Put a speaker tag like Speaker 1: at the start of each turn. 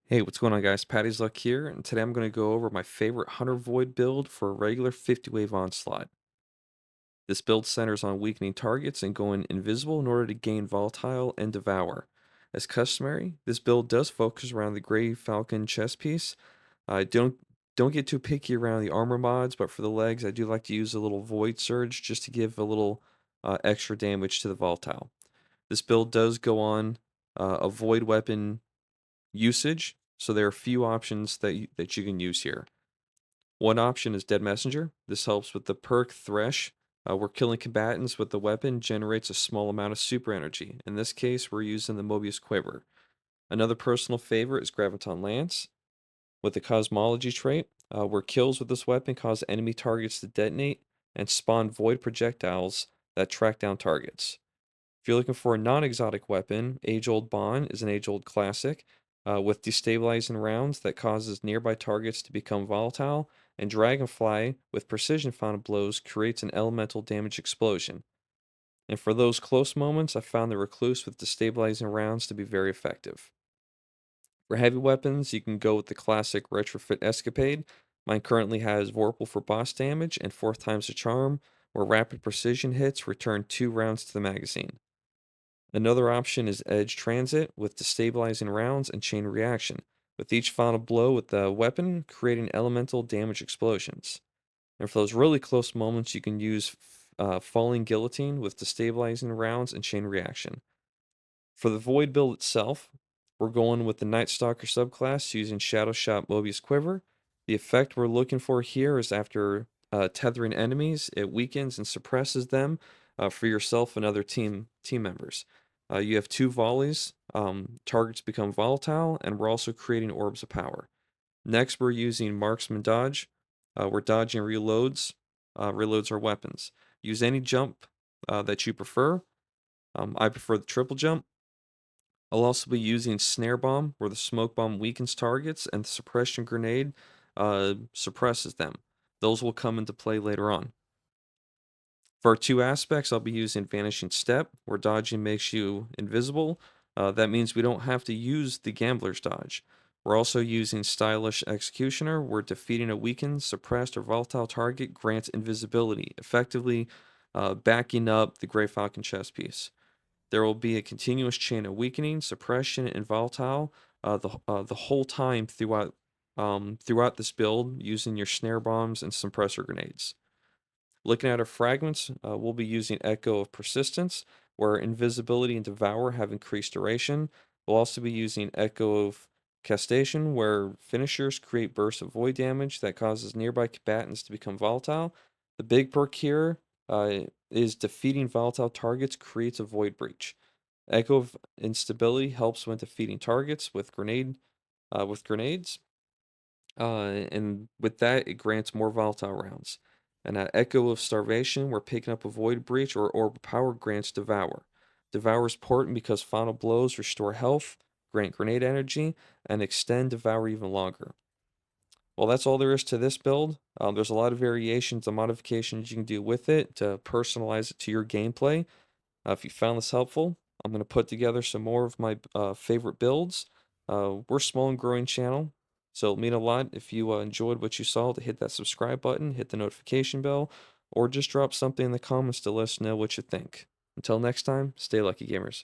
Speaker 1: Hey, what's going on, guys? Patty's Luck here, and today I'm going to go over my favorite Hunter Void build for a regular 50 wave onslaught. This build centers on weakening targets and going invisible in order to gain volatile and devour. As customary, this build does focus around the Gyrfalcon chest piece. I don't get too picky around the armor mods, but for the legs, I do like to use a little Void Surge just to give a little extra damage to the volatile. This build does go on a Void weapon usage. So there are a few options that you can use here. One option is Dead Messenger. This helps with the perk Thresh, where killing combatants with the weapon generates a small amount of super energy. In this case, we're using the Moebius Quiver. Another personal favorite is Graviton Lance with the Cosmology trait, where kills with this weapon cause enemy targets to detonate and spawn void projectiles that track down targets. If you're looking for a non-exotic weapon, Age-Old Bond is an age-old classic with destabilizing rounds that causes nearby targets to become volatile, and Dragonfly with precision founded blows creates an elemental damage explosion. And for those close moments, I found the Recluse with destabilizing rounds to be very effective. For heavy weapons, you can go with the classic Retrofit Escapade. Mine currently has Vorpal for boss damage and fourth time's a charm, where rapid precision hits return 2 rounds to the magazine. Another option is Edge Transit with destabilizing rounds and chain reaction, with each final blow with the weapon creating elemental damage explosions. And for those really close moments, you can use Falling Guillotine with destabilizing rounds and chain reaction. For the Void build itself, we're going with the Nightstalker subclass using Shadowshot Moebius Quiver. The effect we're looking for here is after tethering enemies, it weakens and suppresses them for yourself and other team members. You have 2 volleys, targets become volatile, and we're also creating orbs of power. Next, we're using Marksman dodge. We're dodging reloads our weapons. Use any jump that you prefer. I prefer the triple jump. I'll also be using Snare Bomb, where the Smoke Bomb weakens targets and the Suppression Grenade suppresses them. Those will come into play later on. For our 2 aspects, I'll be using Vanishing Step, where dodging makes you invisible. That means we don't have to use the Gambler's Dodge. We're also using Stylish Executioner, where defeating a weakened, suppressed, or volatile target grants invisibility, effectively backing up the Gyrfalcon chess piece. There will be a continuous chain of weakening, suppression, and volatile the whole time throughout this build using your snare bombs and suppressor grenades. Looking at our fragments, we'll be using Echo of Persistence, where Invisibility and Devour have increased duration. We'll also be using Echo of Cessation, where finishers create bursts of void damage that causes nearby combatants to become volatile. The big perk here is defeating volatile targets creates a void breach. Echo of Instability helps when defeating targets with grenades. And with that, it grants more volatile rounds. And at Echo of Starvation, we're picking up a Void Breach or Orb of Power grants Devour. Devour is important because final blows restore health, grant grenade energy, and extend Devour even longer. Well, that's all there is to this build. There's a lot of variations and modifications you can do with it to personalize it to your gameplay. If you found this helpful, I'm going to put together some more of my favorite builds. We're a small and growing channel, so it'll mean a lot if you enjoyed what you saw to hit that subscribe button, hit the notification bell, or just drop something in the comments to let us know what you think. Until next time, stay lucky, gamers.